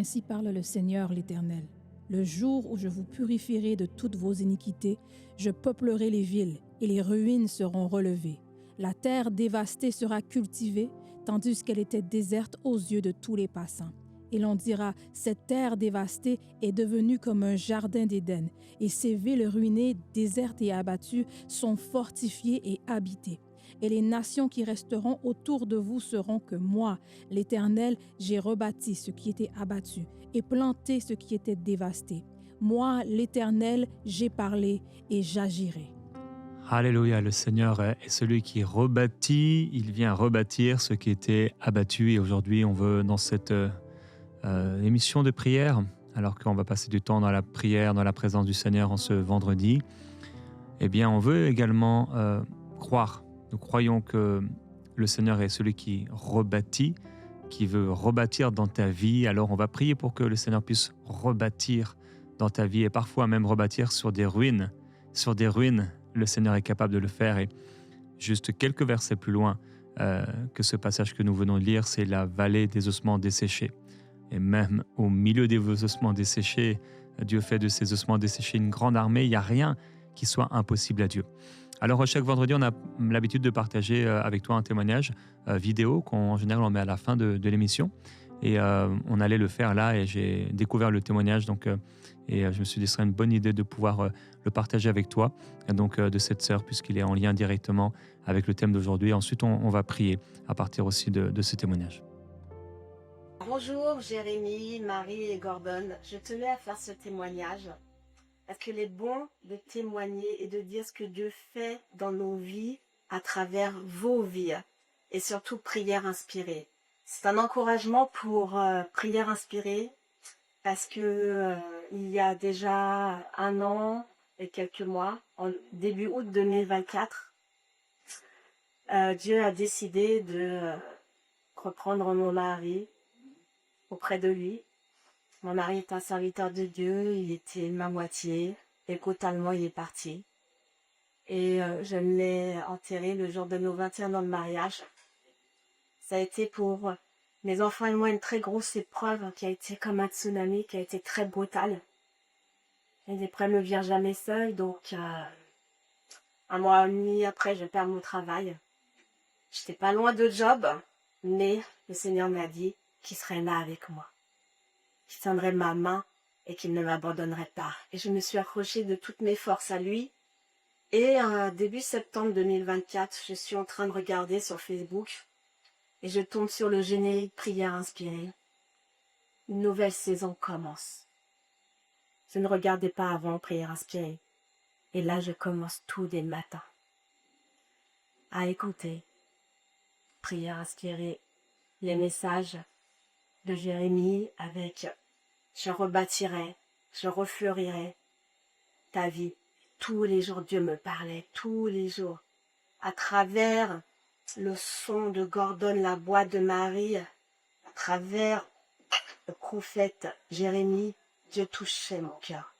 Ainsi parle le Seigneur l'Éternel. Le jour où je vous purifierai de toutes vos iniquités, je peuplerai les villes et les ruines seront relevées. La terre dévastée sera cultivée, tandis qu'elle était déserte aux yeux de tous les passants. Et l'on dira, cette terre dévastée est devenue comme un jardin d'Éden, et ces villes ruinées, désertes et abattues sont fortifiées et habitées. Et les nations qui resteront autour de vous seront que moi, l'Éternel, j'ai rebâti ce qui était abattu et planté ce qui était dévasté. Moi, l'Éternel, j'ai parlé et j'agirai. Alléluia, le Seigneur est celui qui rebâtit, il vient rebâtir ce qui était abattu. Et aujourd'hui, on veut, dans cette émission de prière, alors qu'on va passer du temps dans la prière, dans la présence du Seigneur en ce vendredi, eh bien, on veut également croire. Nous croyons que le Seigneur est celui qui rebâtit, qui veut rebâtir dans ta vie. Alors, on va prier pour que le Seigneur puisse rebâtir dans ta vie et parfois même rebâtir sur des ruines. Sur des ruines, le Seigneur est capable de le faire. Et juste quelques versets plus loin que ce passage que nous venons de lire, c'est la vallée des ossements desséchés. Et même au milieu des ossements desséchés, Dieu fait de ces ossements desséchés une grande armée. Il n'y a rien qui soit impossible à Dieu. Alors, chaque vendredi, on a l'habitude de partager avec toi un témoignage vidéo qu'en général on met à la fin de l'émission. Et on allait le faire là et j'ai découvert le témoignage. Je me suis dit que ce serait une bonne idée de pouvoir le partager avec toi, de cette sœur, puisqu'il est en lien directement avec le thème d'aujourd'hui. Ensuite, on va prier à partir aussi de ce témoignage. Bonjour Jérémy, Marie et Gordon. Je tenais à faire ce témoignage parce qu'il est bon de témoigner et de dire ce que Dieu fait dans nos vies à travers vos vies et surtout Prière Inspirée. C'est un encouragement pour Prière Inspirée parce que il y a déjà 1 an et quelques mois, en début août 2024, Dieu a décidé de reprendre mon mari auprès de lui. Mon mari est un serviteur de Dieu, il était ma moitié, et brutalement il est parti. Et je l'ai enterré le jour de nos 21 ans de mariage. Ça a été pour mes enfants et moi une très grosse épreuve qui a été comme un tsunami, qui a été très brutale. Et l'épreuve ne vient jamais seule, donc 1 mois et demi après, je perds mon travail. J'étais pas loin de job, mais le Seigneur m'a dit qu'il serait là avec moi, qu'il tiendrait ma main et qu'il ne m'abandonnerait pas. Et je me suis accrochée de toutes mes forces à lui. Et début septembre 2024, je suis en train de regarder sur Facebook et je tombe sur le générique Prière Inspirée. Une nouvelle saison commence. Je ne regardais pas avant Prière Inspirée. Et là, je commence tous les matins à écouter Prière Inspirée, les messages de Jérémie avec « Je rebâtirai, je refleurirai ta vie ». Tous les jours, Dieu me parlait, tous les jours. À travers le son de Gordon, la voix de Marie, à travers le prophète Jérémie, Dieu touchait mon cœur.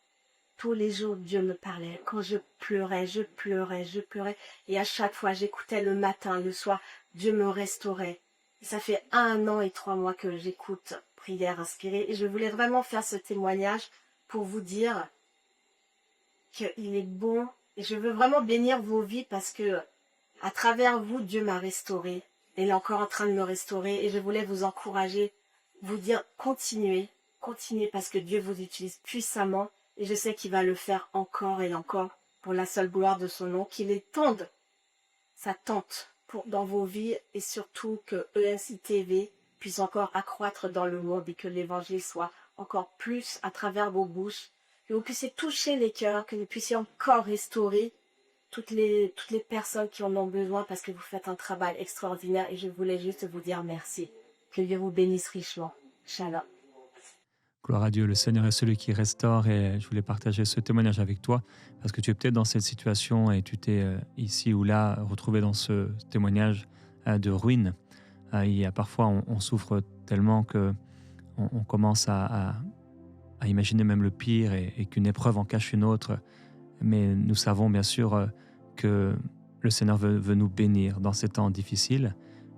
Tous les jours, Dieu me parlait. Quand je pleurais, je pleurais, je pleurais. Et à chaque fois, j'écoutais le matin, le soir, Dieu me restaurait. Et ça fait 1 an et 3 mois que j'écoute Prière Inspirée. Et je voulais vraiment faire ce témoignage pour vous dire qu'il est bon. Et je veux vraiment bénir vos vies parce que à travers vous, Dieu m'a restauré. Il est encore en train de me restaurer. Et je voulais vous encourager, vous dire continuez, continuez parce que Dieu vous utilise puissamment. Et je sais qu'il va le faire encore et encore pour la seule gloire de son nom, qu'il étende sa tente dans vos vies et surtout que ESI TV puisse encore accroître dans le monde et que l'évangile soit encore plus à travers vos bouches, que vous puissiez toucher les cœurs, que vous puissiez encore restaurer toutes les personnes qui en ont besoin parce que vous faites un travail extraordinaire et je voulais juste vous dire merci. Que Dieu vous bénisse richement. Shalom. Gloire à Dieu, le Seigneur est celui qui restaure et je voulais partager ce témoignage avec toi parce que tu es peut-être dans cette situation et tu t'es ici ou là retrouvé dans ce témoignage de ruine. Il y a parfois, on souffre tellement qu'on commence à imaginer même le pire et qu'une épreuve en cache une autre. Mais nous savons bien sûr que le Seigneur veut nous bénir dans ces temps difficiles.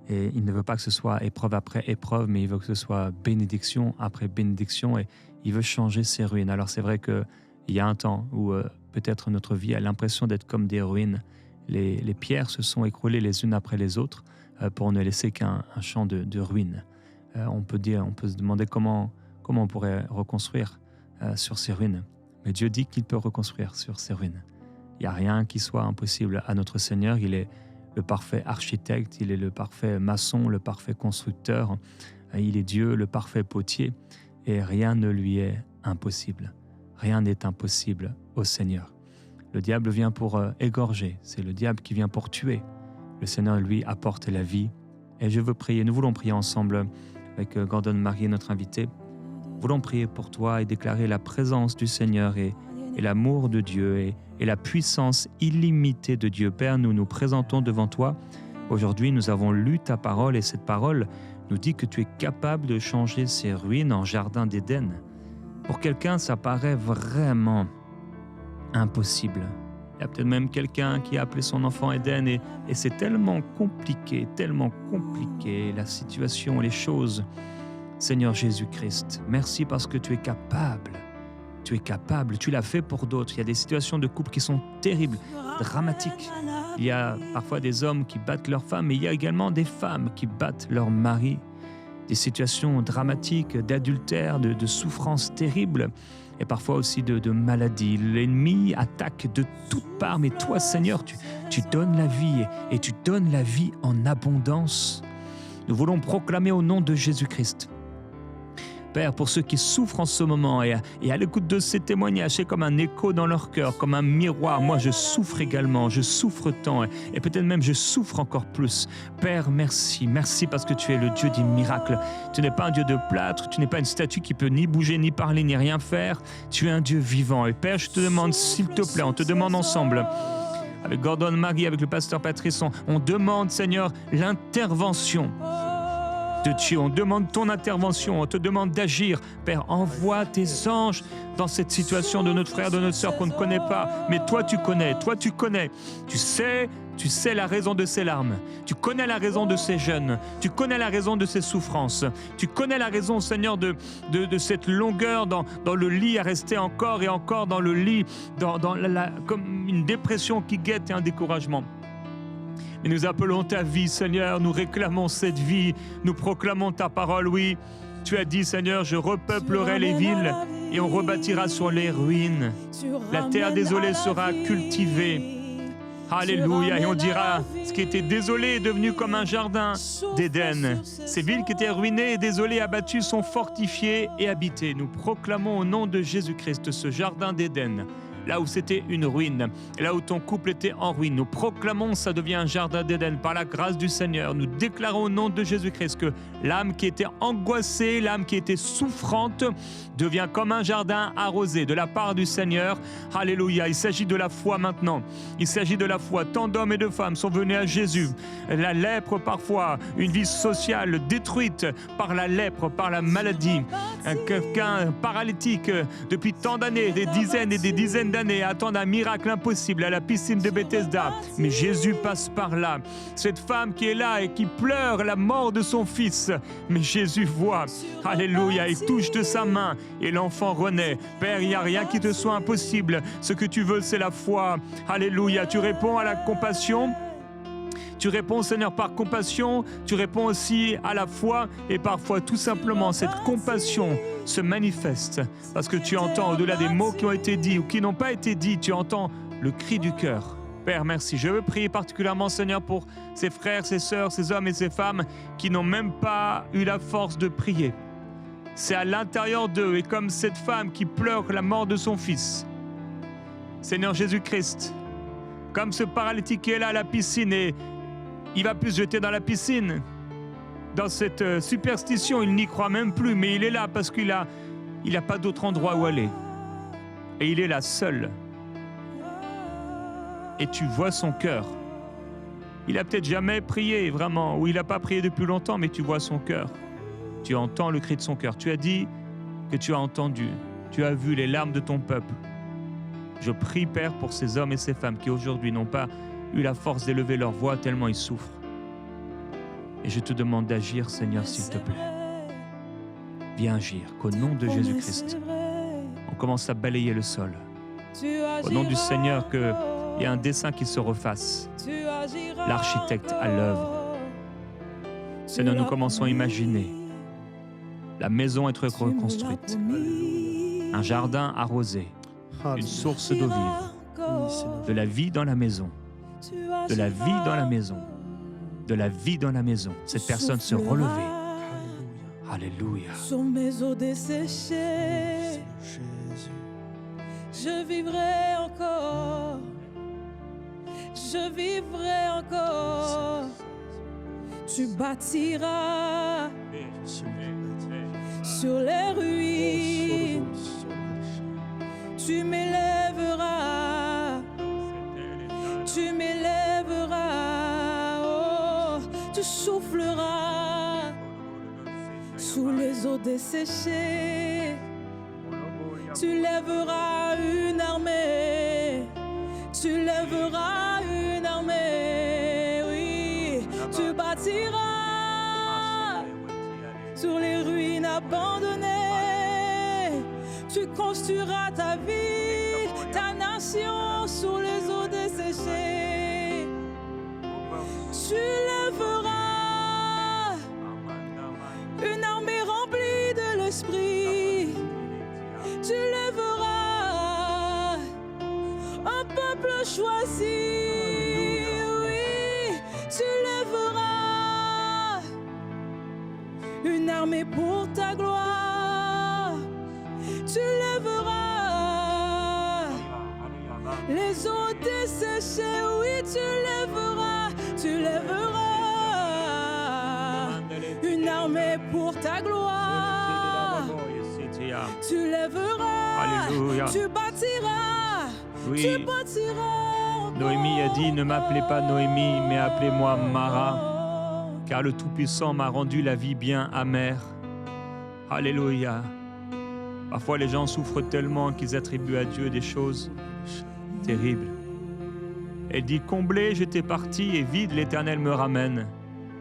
Et il ne veut pas que ce soit épreuve après épreuve, mais il veut que ce soit bénédiction après bénédiction, et il veut changer ces ruines. Alors c'est vrai qu'il y a un temps où peut-être notre vie a l'impression d'être comme des ruines. Les pierres se sont écroulées les unes après les autres pour ne laisser qu'un champ de ruines. On peut se demander comment on pourrait reconstruire sur ces ruines. Mais Dieu dit qu'il peut reconstruire sur ces ruines. Il n'y a rien qui soit impossible à notre Seigneur. Il est le parfait architecte, il est le parfait maçon, le parfait constructeur. Il est Dieu, le parfait potier. Et rien ne lui est impossible. Rien n'est impossible au Seigneur. Le diable vient pour égorger. C'est le diable qui vient pour tuer. Le Seigneur, lui, apporte la vie. Et je veux prier. Nous voulons prier ensemble avec Gordon Marie, notre invité. Nous voulons prier pour toi et déclarer la présence du Seigneur et l'amour de Dieu et la puissance illimitée de Dieu. Père, nous nous présentons devant toi. Aujourd'hui, nous avons lu ta parole et cette parole nous dit que tu es capable de changer ces ruines en jardin d'Éden. Pour quelqu'un, ça paraît vraiment impossible. Il y a peut-être même quelqu'un qui a appelé son enfant Éden et c'est tellement compliqué, la situation, les choses. Seigneur Jésus-Christ, merci parce que tu es capable. Tu es capable, tu l'as fait pour d'autres. Il y a des situations de couple qui sont terribles, dramatiques. Il y a parfois des hommes qui battent leurs femmes, mais il y a également des femmes qui battent leurs maris. Des situations dramatiques, d'adultère, de souffrances terribles, et parfois aussi de maladies. L'ennemi attaque de toutes parts, mais toi, Seigneur, tu donnes la vie, et tu donnes la vie en abondance. Nous voulons proclamer au nom de Jésus-Christ. Père, pour ceux qui souffrent en ce moment et à l'écoute de ces témoignages, c'est comme un écho dans leur cœur, comme un miroir. Moi, je souffre également, je souffre tant et peut-être même je souffre encore plus. Père, merci. Merci parce que tu es le Dieu des miracles. Tu n'es pas un Dieu de plâtre, tu n'es pas une statue qui peut ni bouger, ni parler, ni rien faire. Tu es un Dieu vivant. Et Père, je te demande, s'il te plaît, on te demande ensemble, avec Gordon Marie, avec le pasteur Patrice, on demande, Seigneur, l'intervention de Dieu. On demande ton intervention, on te demande d'agir. Père, envoie tes anges dans cette situation de notre frère, de notre sœur qu'on ne connaît pas. Mais toi, tu connais. Tu sais la raison de ses larmes. Tu connais la raison de ses jeûnes. Tu connais la raison de ses souffrances. Tu connais la raison, Seigneur, de cette longueur dans le lit, à rester encore et encore dans le lit, comme une dépression qui guette et un découragement. Et nous appelons ta vie, Seigneur, nous réclamons cette vie, nous proclamons ta parole, oui. Tu as dit, Seigneur, je repeuplerai les villes et on rebâtira sur les ruines. La terre désolée sera cultivée. Alléluia. Et on dira, ce qui était désolé est devenu comme un jardin d'Éden. Ces villes qui étaient ruinées et désolées, abattues, sont fortifiées et habitées. Nous proclamons au nom de Jésus-Christ ce jardin d'Éden. Là où c'était une ruine, là où ton couple était en ruine, nous proclamons ça devient un jardin d'Éden par la grâce du Seigneur. Nous déclarons au nom de Jésus-Christ que l'âme qui était angoissée, l'âme qui était souffrante, devient comme un jardin arrosé de la part du Seigneur. Alléluia. Il s'agit de la foi maintenant. Il s'agit de la foi. Tant d'hommes et de femmes sont venus à Jésus. La lèpre parfois, une vie sociale détruite par la lèpre, par la maladie. Quelqu'un paralytique depuis tant d'années, des dizaines et des dizaines d'années, attendent un miracle impossible à la piscine de Bethesda. Mais Jésus passe par là. Cette femme qui est là et qui pleure la mort de son fils. Mais Jésus voit. Alléluia. Il touche de sa main et l'enfant renaît. Père, il n'y a rien qui te soit impossible. Ce que tu veux, c'est la foi. Alléluia. Tu réponds à la compassion. Tu réponds, Seigneur, par compassion, tu réponds aussi à la foi et parfois tout simplement cette compassion se manifeste parce que tu entends au-delà des mots qui ont été dits ou qui n'ont pas été dits, tu entends le cri du cœur. Père, merci. Je veux prier particulièrement, Seigneur, pour ces frères, ces sœurs, ces hommes et ces femmes qui n'ont même pas eu la force de prier. C'est à l'intérieur d'eux et comme cette femme qui pleure la mort de son fils. Seigneur Jésus-Christ, comme ce paralytique qui est là à la piscine et il va plus se jeter dans la piscine. Dans cette superstition, il n'y croit même plus, mais il est là parce qu'il a pas d'autre endroit où aller. Et il est là seul. Et tu vois son cœur. Il a peut-être jamais prié vraiment, ou il n'a pas prié depuis longtemps, mais tu vois son cœur. Tu entends le cri de son cœur. Tu as dit que tu as entendu. Tu as vu les larmes de ton peuple. Je prie, Père, pour ces hommes et ces femmes qui aujourd'hui n'ont pas eu la force d'élever leur voix tellement ils souffrent. Et je te demande d'agir, Seigneur, s'il te plaît. Viens agir, qu'au nom de Jésus-Christ, on commence à balayer le sol. Au nom du Seigneur, qu'il y ait un dessin qui se refasse. L'architecte à l'œuvre. Seigneur, nous commençons à imaginer la maison être reconstruite, un jardin arrosé, une source d'eau vive, de la vie dans la maison, de la vie dans la maison, de la vie dans la maison. Cette personne se relever. Alléluia. Sur mes eaux desséchées, je vivrai encore, je vivrai encore. Tu bâtiras sur les ruines, tu m'élèveras, tu m'élèveras, oh, tu souffleras sous les eaux desséchées, tu lèveras une armée, tu lèveras une armée, oui, tu bâtiras sur les ruines abandonnées, tu construiras ta vie, ta nation sous les eaux desséchées, tu lèveras une armée remplie de l'esprit, tu lèveras un peuple choisi, oui, tu lèveras une armée pour ta gloire, tu lèveras les eaux desséchées, oui, tu lèveras une armée pour ta gloire, tu lèveras, Alléluia. tu bâtiras, Oui. tu bâtiras. Noémie a dit, ne m'appelez pas Noémie, mais appelez-moi Mara, car le Tout-Puissant m'a rendu la vie bien amère. Alléluia. Parfois, les gens souffrent tellement qu'ils attribuent à Dieu des choses terribles. Elle dit, comblé, j'étais parti, et vide, l'Éternel me ramène.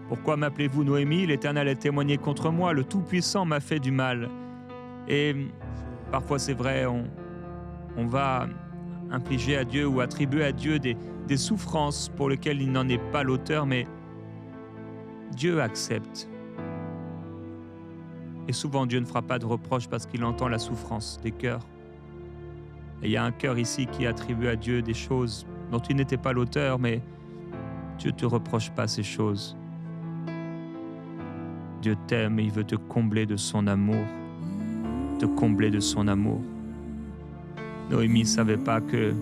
Pourquoi m'appelez-vous Noémie? L'Éternel a témoigné contre moi, le Tout-Puissant m'a fait du mal. Et parfois, c'est vrai, on va infliger à Dieu ou attribuer à Dieu des souffrances pour lesquelles il n'en est pas l'auteur, mais Dieu accepte. Et souvent, Dieu ne fera pas de reproche parce qu'il entend la souffrance des cœurs. Et il y a un cœur ici qui attribue à Dieu des choses dont il n'était pas l'auteur, mais Dieu ne te reproche pas ces choses. Dieu t'aime et il veut te combler de son amour. Te combler de son amour. Noémie ne savait pas que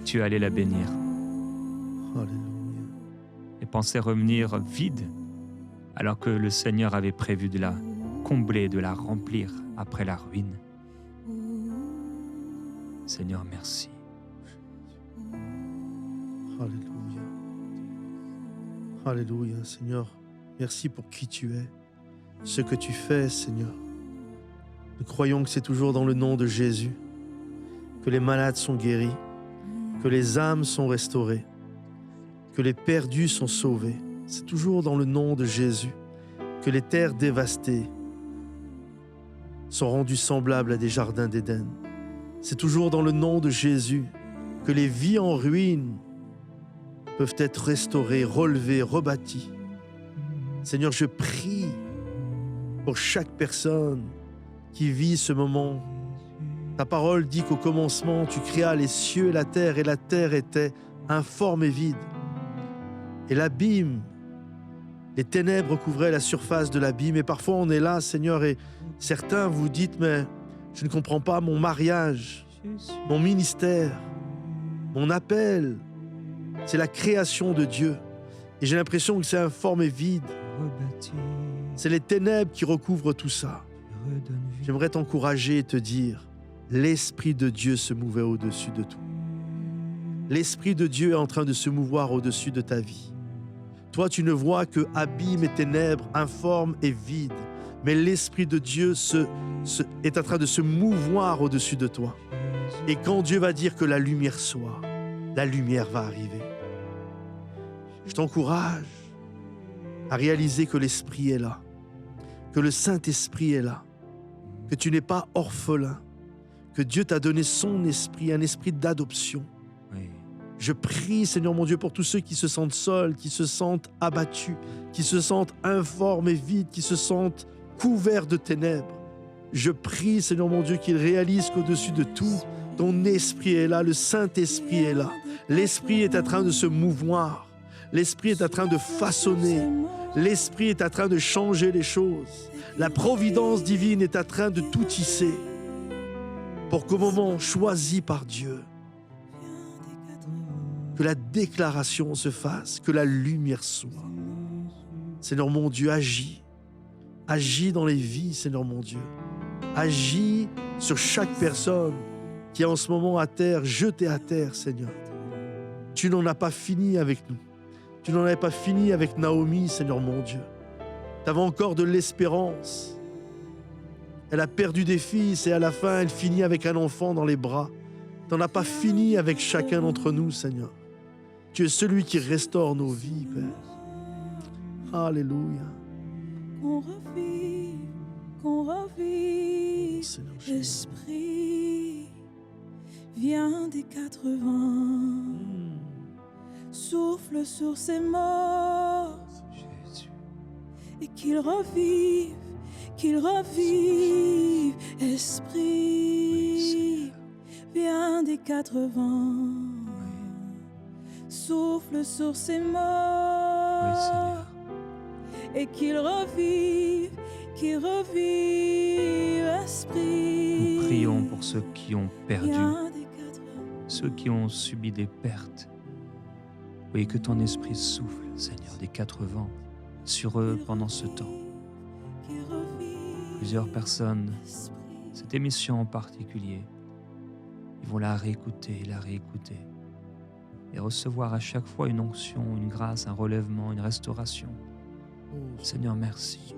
tu allais la bénir. Alléluia. Et pensait revenir vide, alors que le Seigneur avait prévu de la combler, de la remplir après la ruine. Seigneur, merci. Alléluia. Alléluia, Seigneur. Merci pour qui tu es, ce que tu fais, Seigneur. Nous croyons que c'est toujours dans le nom de Jésus que les malades sont guéris, que les âmes sont restaurées, que les perdus sont sauvés. C'est toujours dans le nom de Jésus que les terres dévastées sont rendues semblables à des jardins d'Éden. C'est toujours dans le nom de Jésus que les vies en ruine peuvent être restaurées, relevées, rebâties. Seigneur, je prie pour chaque personne qui vit ce moment. Ta parole dit qu'au commencement, tu créas les cieux et la terre était informe et vide. Et l'abîme, les ténèbres couvraient la surface de l'abîme. Et parfois, on est là, Seigneur, et certains vous dites, mais je ne comprends pas mon mariage, mon ministère, mon appel. C'est la création de Dieu. Et j'ai l'impression que c'est informe et vide. C'est les ténèbres qui recouvrent tout ça. J'aimerais t'encourager et te dire, l'Esprit de Dieu se mouvait au-dessus de tout. L'Esprit de Dieu est en train de se mouvoir au-dessus de ta vie. Toi, tu ne vois que abîme et ténèbres, informe et vide. Mais l'Esprit de Dieu est en train de se mouvoir au-dessus de toi. Et quand Dieu va dire que la lumière soit, la lumière va arriver. Je t'encourage à réaliser que l'Esprit est là, que le Saint-Esprit est là, que tu n'es pas orphelin, que Dieu t'a donné son esprit, un esprit d'adoption. Oui. Je prie, Seigneur mon Dieu, pour tous ceux qui se sentent seuls, qui se sentent abattus, qui se sentent informes et vides, qui se sentent couverts de ténèbres. Je prie, Seigneur mon Dieu, qu'ils réalisent qu'au-dessus de tout, ton esprit est là, le Saint-Esprit est là. L'Esprit est en train de se mouvoir. L'Esprit est en train de façonner. L'Esprit est en train de changer les choses. La providence divine est en train de tout tisser pour qu'au moment choisi par Dieu, que la déclaration se fasse, que la lumière soit. Seigneur mon Dieu, agis. Agis dans les vies, Seigneur mon Dieu. Agis sur chaque personne qui est en ce moment à terre, jetée à terre, Seigneur. Tu n'en as pas fini avec nous. Tu n'en avais pas fini avec Naomi, Seigneur mon Dieu. Tu avais encore de l'espérance. Elle a perdu des fils et à la fin, elle finit avec un enfant dans les bras. Tu n'en as pas fini avec chacun d'entre nous, Seigneur. Tu es celui qui restaure nos vies, Père. Alléluia. Qu'on revive, Seigneur Jésus. Esprit, viens des 4 vents, souffle sur ces morts, Jésus. et qu'ils revivent, Esprit, viens des 4 vents, souffle sur ces Oui, morts, Seigneur. et qu'ils revivent, Esprit. Nous prions pour ceux qui ont perdu, Viens des 4 vents. ceux qui ont subi des pertes. Oui, que ton esprit souffle, Seigneur, des 4 vents sur eux pendant ce temps. Plusieurs personnes, cette émission en particulier, ils vont la réécouter et recevoir à chaque fois une onction, une grâce, un relèvement, une restauration. Seigneur, merci.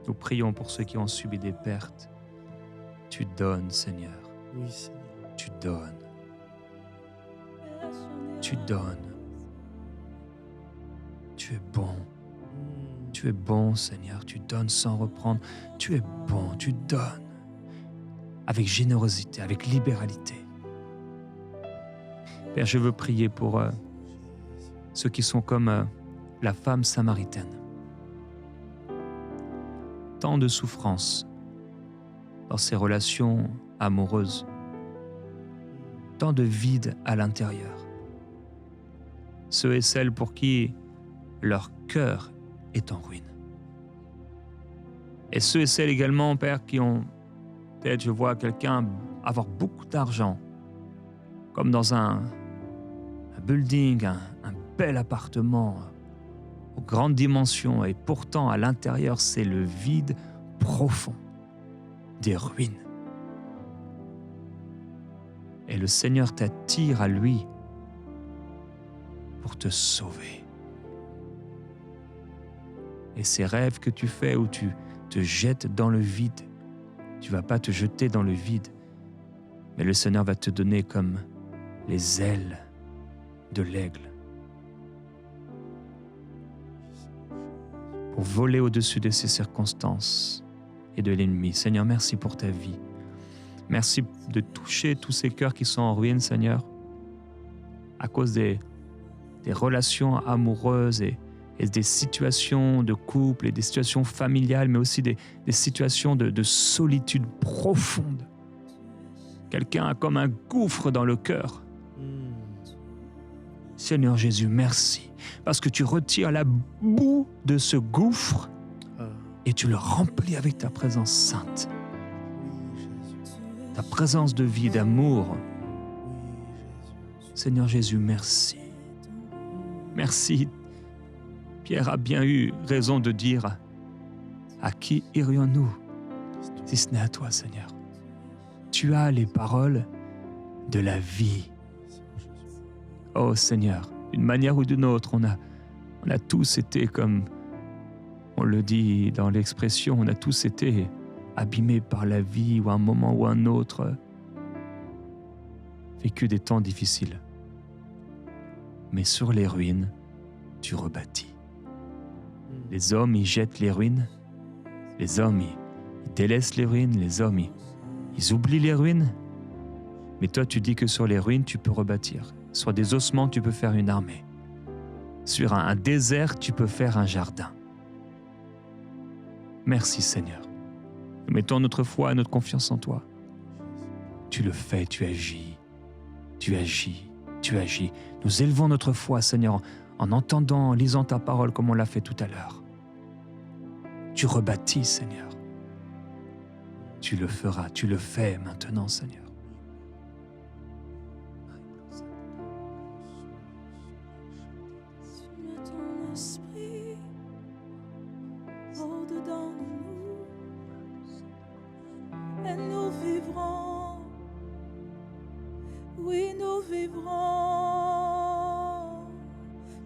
Nous prions pour ceux qui ont subi des pertes. Tu donnes, Seigneur. Oui, Seigneur. Tu donnes. Tu donnes. Tu es bon. Tu es bon, Seigneur. Tu donnes sans reprendre. Tu es bon. Tu donnes. Avec générosité, avec libéralité. Père, je veux prier pour ceux qui sont comme la femme samaritaine. Tant de souffrances dans ces relations amoureuses. Tant de vide à l'intérieur. Ceux et celles pour qui leur cœur est en ruine. Et ceux et celles également, Père, qui ont, peut-être je vois quelqu'un avoir beaucoup d'argent, comme dans un building, un bel appartement, aux grandes dimensions, et pourtant à l'intérieur, c'est le vide profond, des ruines. Et le Seigneur t'attire à lui pour te sauver. Et ces rêves que tu fais où tu te jettes dans le vide, tu ne vas pas te jeter dans le vide, mais le Seigneur va te donner comme les ailes de l'aigle pour voler au-dessus de ces circonstances et de l'ennemi. Seigneur, merci pour ta vie. Merci de toucher tous ces cœurs qui sont en ruine, Seigneur, à cause des relations amoureuses et des situations de couple et des situations familiales, mais aussi des situations de solitude profonde. Quelqu'un a comme un gouffre dans le cœur. Seigneur Jésus, merci, parce que tu retires la boue de ce gouffre et tu le remplis avec ta présence sainte, ta présence de vie, d'amour. Seigneur Jésus, merci. Merci. Pierre a bien eu raison de dire « À qui irions-nous si ce n'est à toi, Seigneur ?» Tu as les paroles de la vie. Oh Seigneur, d'une manière ou d'une autre, on a tous été comme, on le dit dans l'expression, on a tous été abîmés par la vie ou un moment ou un autre, vécu des temps difficiles. Mais sur les ruines, tu rebâtis. Les hommes, ils jettent les ruines. Les hommes, ils délaissent les ruines. Les hommes, ils oublient les ruines. Mais toi, tu dis que sur les ruines, tu peux rebâtir. Sur des ossements, tu peux faire une armée. Sur un désert, tu peux faire un jardin. Merci Seigneur. Nous mettons notre foi et notre confiance en toi. Tu le fais, tu agis. Tu agis, tu agis. Nous élevons notre foi, Seigneur, en entendant, en lisant ta parole comme on l'a fait tout à l'heure. Tu rebâtis, Seigneur. Tu le feras, tu le fais maintenant, Seigneur. Mets ton esprit au-dedans de nous et nous vivrons. Oui, nous vivrons.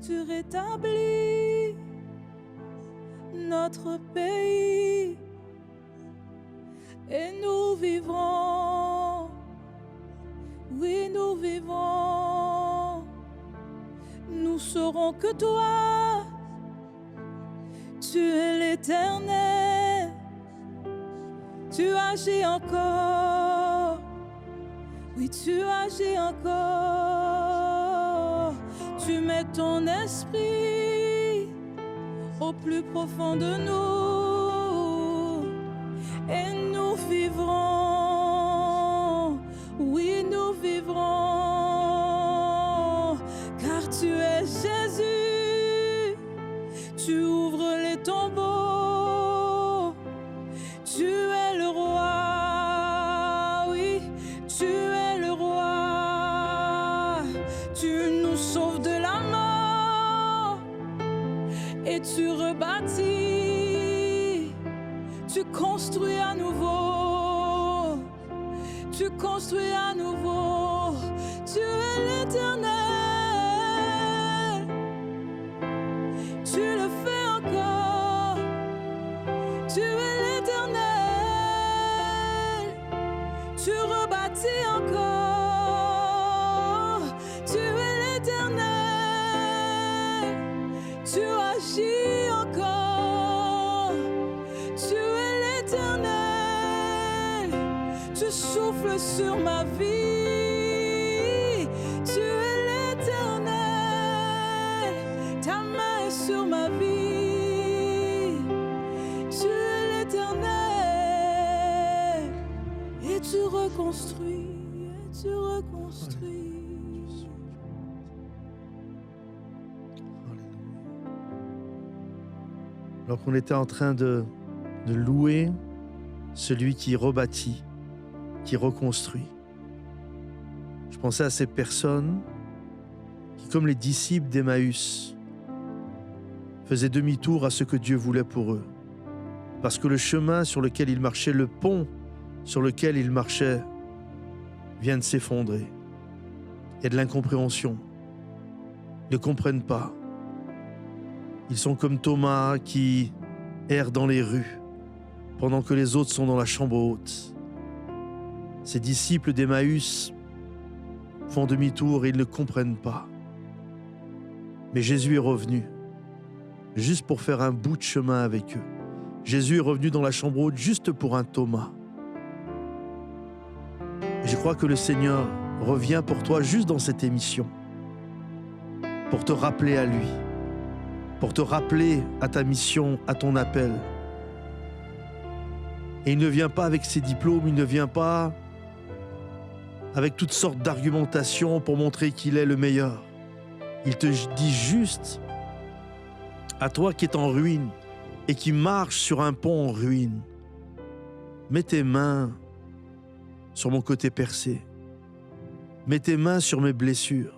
Tu rétablis notre pays et nous vivrons. Oui, nous vivrons. Nous saurons que toi, tu es l'Éternel. Tu agis encore. Oui, tu agis encore. Tu mets ton esprit au plus profond de nous et nous vivrons. Oui, nous vivrons, car tu es Jésus. Tu ouvres les tombeaux. Tu es le roi. Oui, tu es le roi. Tu nous sauves de la mort et tu rebâtis. Tu construis à nouveau. Tu construis à nouveau. Tu es l'Éternel. Tu le fais encore. Tu es l'Éternel. Tu rebâtis encore. Tu es l'Éternel. Tu agis encore. Tu es l'Éternel. Tu souffles sur ma vie. Tu es l'Éternel. Ta main est sur ma vie. Tu es l'Éternel. Et tu reconstruis. Et tu reconstruis. Alors qu'on était en train de louer celui qui rebâtit, qui reconstruit, je pensais à ces personnes qui, comme les disciples d'Emmaüs, faisaient demi-tour à ce que Dieu voulait pour eux. Parce que le chemin sur lequel ils marchaient, le pont sur lequel ils marchaient, vient de s'effondrer. Il y a de l'incompréhension. Ils ne comprennent pas. Ils sont comme Thomas qui erre dans les rues pendant que les autres sont dans la chambre haute. Ces disciples d'Emmaüs font demi-tour et ils ne comprennent pas. Mais Jésus est revenu juste pour faire un bout de chemin avec eux. Jésus est revenu dans la chambre haute juste pour un Thomas. Et je crois que le Seigneur revient pour toi juste dans cette émission, pour te rappeler à lui, pour te rappeler à ta mission, à ton appel. Et il ne vient pas avec ses diplômes, il ne vient pas avec toutes sortes d'argumentations pour montrer qu'il est le meilleur. Il te dit juste, à toi qui es en ruine et qui marche sur un pont en ruine, mets tes mains sur mon côté percé, mets tes mains sur mes blessures.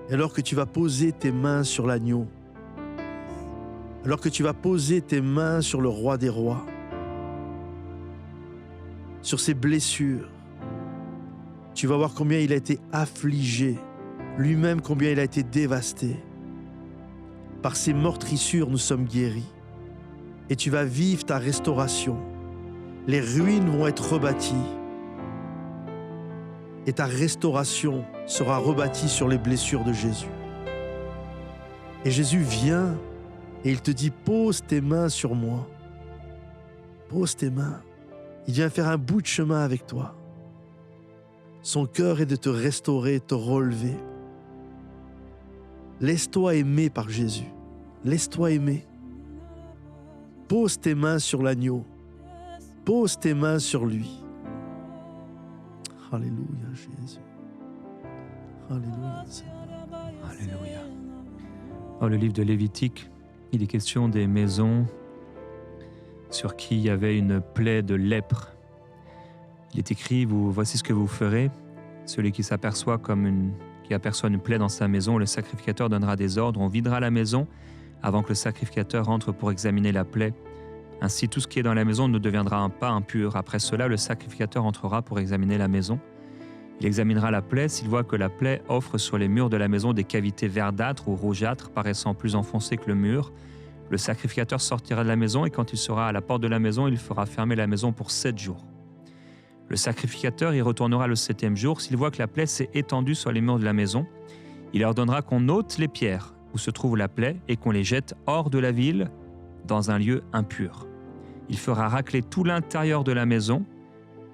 Et alors que tu vas poser tes mains sur l'agneau, alors que tu vas poser tes mains sur le roi des rois, sur ses blessures, tu vas voir combien il a été affligé, lui-même combien il a été dévasté. Par ses meurtrissures, nous sommes guéris. Et tu vas vivre ta restauration. Les ruines vont être rebâties. Et ta restauration sera rebâtie sur les blessures de Jésus. Et Jésus vient Et il te dit, pose tes mains sur moi. Pose tes mains. Il vient faire un bout de chemin avec toi. Son cœur est de te restaurer, te relever. Laisse-toi aimer par Jésus. Laisse-toi aimer. Pose tes mains sur l'agneau. Pose tes mains sur lui. Alléluia, Jésus. Alléluia, Seigneur. Alléluia. Dans le livre de Lévitique, il est question des maisons sur qui il y avait une plaie de lèpre. Il est écrit, voici ce que vous ferez. Celui qui aperçoit une plaie dans sa maison, le sacrificateur donnera des ordres. On videra la maison avant que le sacrificateur entre pour examiner la plaie. Ainsi, tout ce qui est dans la maison ne deviendra pas impur. Après cela, le sacrificateur entrera pour examiner la maison. Il examinera la plaie. S'il voit que la plaie offre sur les murs de la maison des cavités verdâtres ou rougeâtres paraissant plus enfoncées que le mur, le sacrificateur sortira de la maison et quand il sera à la porte de la maison, il fera fermer la maison pour 7 jours. Le sacrificateur y retournera le 7e jour. S'il voit que la plaie s'est étendue sur les murs de la maison, il ordonnera qu'on ôte les pierres où se trouve la plaie et qu'on les jette hors de la ville dans un lieu impur. Il fera racler tout l'intérieur de la maison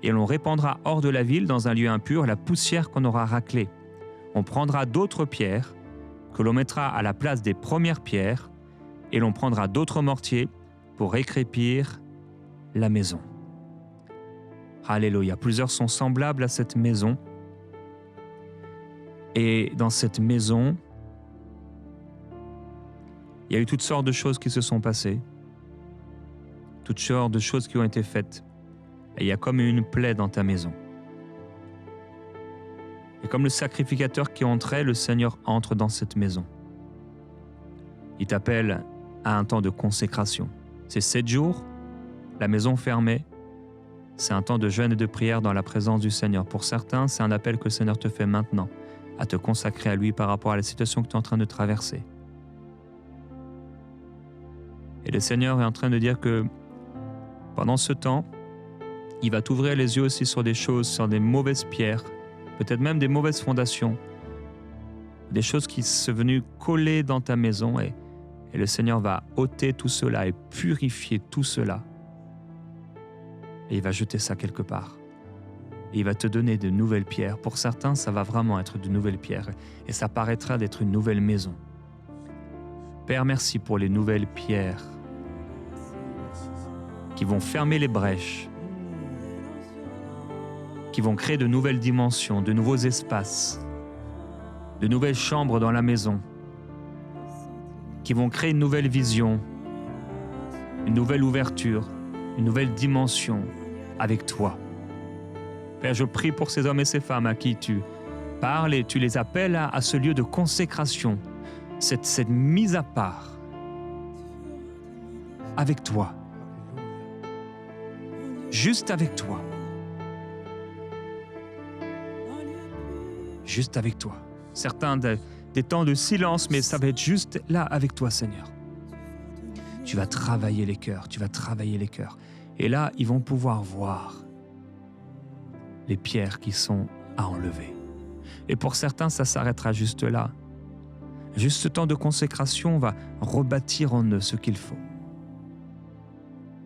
et l'on répandra hors de la ville dans un lieu impur la poussière qu'on aura raclée. On prendra d'autres pierres que l'on mettra à la place des premières pierres et l'on prendra d'autres mortiers pour récrépir la maison. Alléluia. Plusieurs sont semblables à cette maison. Et dans cette maison, il y a eu toutes sortes de choses qui se sont passées. Toutes sortes de choses qui ont été faites. Et il y a comme une plaie dans ta maison. Et comme le sacrificateur qui entrait, le Seigneur entre dans cette maison. Il t'appelle à un temps de consécration. C'est 7 jours, la maison fermée. C'est un temps de jeûne et de prière dans la présence du Seigneur. Pour certains, c'est un appel que le Seigneur te fait maintenant, à te consacrer à lui par rapport à la situation que tu es en train de traverser. Et le Seigneur est en train de dire que pendant ce temps, il va t'ouvrir les yeux aussi sur des choses, sur des mauvaises pierres, peut-être même des mauvaises fondations, des choses qui sont venues coller dans ta maison et le Seigneur va ôter tout cela et purifier tout cela. Et il va jeter ça quelque part. Et il va te donner de nouvelles pierres. Pour certains, ça va vraiment être de nouvelles pierres. Et ça paraîtra d'être une nouvelle maison. Père, merci pour les nouvelles pierres qui vont fermer les brèches, qui vont créer de nouvelles dimensions, de nouveaux espaces, de nouvelles chambres dans la maison, qui vont créer une nouvelle vision, une nouvelle ouverture, une nouvelle dimension avec toi. Père, je prie pour ces hommes et ces femmes à qui tu parles et tu les appelles à ce lieu de consécration, cette mise à part avec toi, juste avec toi, juste avec toi. Certains des temps de silence, mais ça va être juste là avec toi, Seigneur. Tu vas travailler les cœurs, tu vas travailler les cœurs. Et là, ils vont pouvoir voir les pierres qui sont à enlever. Et pour certains, ça s'arrêtera juste là. Juste ce temps de consécration va rebâtir en eux ce qu'il faut.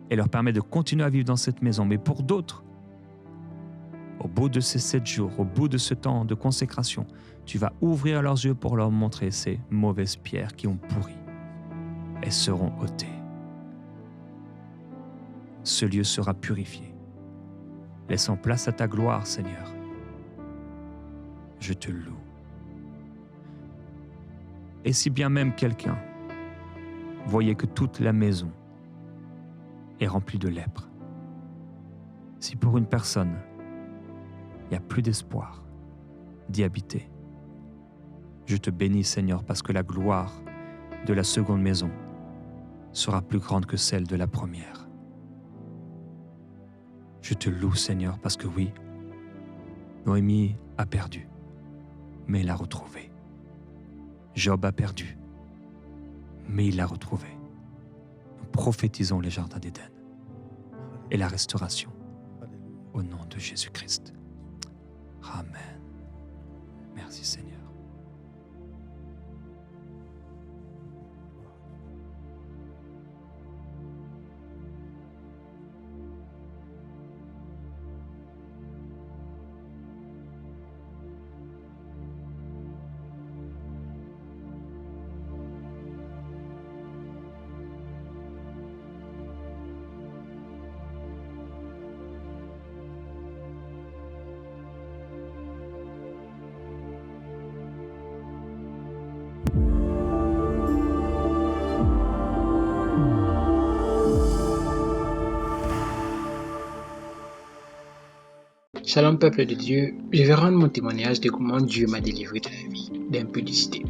Et leur permet de continuer à vivre dans cette maison. Mais pour d'autres, au bout de ces 7 jours, au bout de ce temps de consécration, tu vas ouvrir leurs yeux pour leur montrer ces mauvaises pierres qui ont pourri. Elles seront ôtées. Ce lieu sera purifié. Laissant place à ta gloire, Seigneur. Je te loue. Et si bien même quelqu'un voyait que toute la maison est remplie de lèpre, si pour une personne, il n'y a plus d'espoir d'y habiter, je te bénis, Seigneur, parce que la gloire de la seconde maison sera plus grande que celle de la première. Je te loue, Seigneur, parce que oui, Noémie a perdu, mais il l'a retrouvé. Job a perdu, mais il l'a retrouvé. Nous prophétisons les jardins d'Éden et la restauration au nom de Jésus-Christ. Amen. Merci, Seigneur. Shalom peuple de Dieu, je vais rendre mon témoignage de comment Dieu m'a délivré de la vie d'impudicité.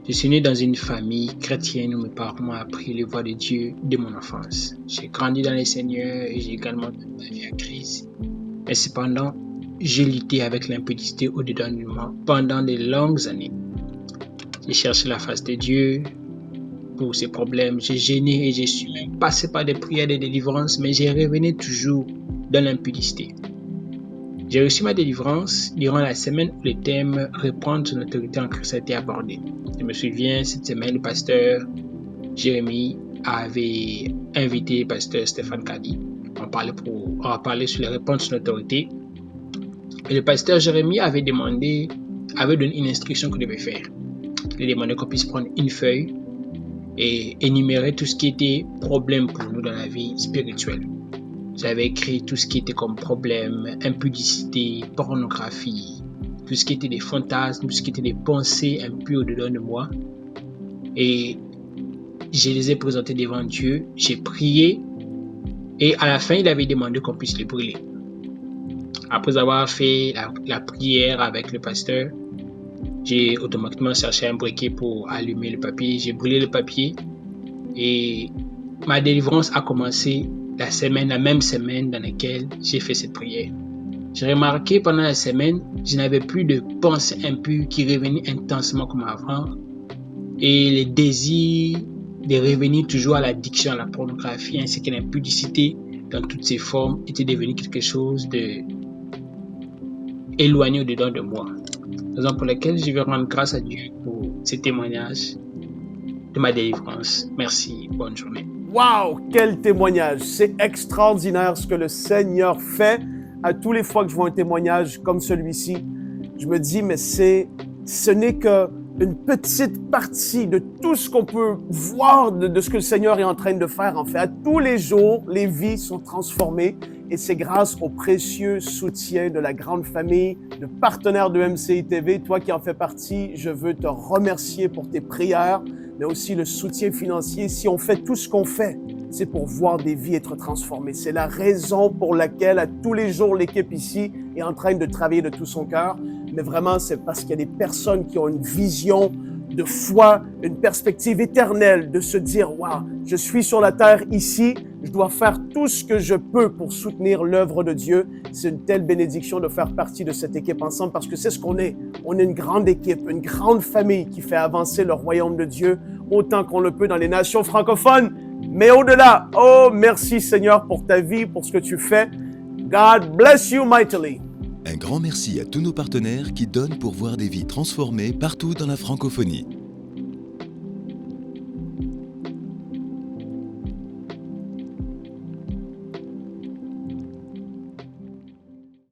Je suis né dans une famille chrétienne où mes parents m'ont appris les voies de Dieu dès mon enfance. J'ai grandi dans le Seigneur et j'ai également donné ma vie à Christ. Mais cependant, j'ai lutté avec l'impudicité au-dedans de moi pendant de longues années. J'ai cherché la face de Dieu pour ces problèmes. J'ai gêné et je suis même passé par des prières de délivrance, mais j'ai revenu toujours dans l'impudicité. J'ai reçu ma délivrance durant la semaine où le thème « Reprendre son autorité en Christ » a été abordé. Je me souviens, cette semaine, le pasteur Jérémie avait invité le pasteur Stéphane Kadi. On a parlé sur les reprendre son autorité. Et le pasteur Jérémie avait donné une instruction qu'on devait faire. Il a demandé qu'on puisse prendre une feuille et énumérer tout ce qui était problème pour nous dans la vie spirituelle. J'avais écrit tout ce qui était comme problème, impudicité, pornographie, tout ce qui était des fantasmes, tout ce qui était des pensées impures au-dedans de moi. Et je les ai présentés devant Dieu, j'ai prié et à la fin, il avait demandé qu'on puisse les brûler. Après avoir fait la prière avec le pasteur, j'ai automatiquement cherché un briquet pour allumer le papier. J'ai brûlé le papier et ma délivrance a commencé la même semaine dans laquelle j'ai fait cette prière. J'ai remarqué pendant la semaine, je n'avais plus de pensées impures qui revenaient intensément comme avant et les désirs de revenir toujours à l'addiction à la pornographie ainsi que l'impudicité dans toutes ses formes était devenu quelque chose de éloigné au-dedans de moi. Raison pour laquelle je vais rendre grâce à Dieu pour ces témoignages de ma délivrance. Merci, bonne journée. Wow, quel témoignage! C'est extraordinaire ce que le Seigneur fait. À tous les fois que je vois un témoignage comme celui-ci, je me dis, mais ce n'est qu'une petite partie de tout ce qu'on peut voir de ce que le Seigneur est en train de faire. En fait, à tous les jours, les vies sont transformées et c'est grâce au précieux soutien de la grande famille de partenaires de MCI TV. Toi qui en fais partie, je veux te remercier pour tes prières, mais aussi le soutien financier. Si on fait tout ce qu'on fait, c'est pour voir des vies être transformées. C'est la raison pour laquelle, à tous les jours, l'équipe ici est en train de travailler de tout son cœur. Mais vraiment, c'est parce qu'il y a des personnes qui ont une vision de foi, une perspective éternelle, de se dire « Wow, je suis sur la terre ici, je dois faire tout ce que je peux pour soutenir l'œuvre de Dieu. » C'est une telle bénédiction de faire partie de cette équipe ensemble parce que c'est ce qu'on est. On est une grande équipe, une grande famille qui fait avancer le royaume de Dieu autant qu'on le peut dans les nations francophones. Mais au-delà, oh, merci Seigneur pour ta vie, pour ce que tu fais. God bless you mightily. Un grand merci à tous nos partenaires qui donnent pour voir des vies transformées partout dans la francophonie.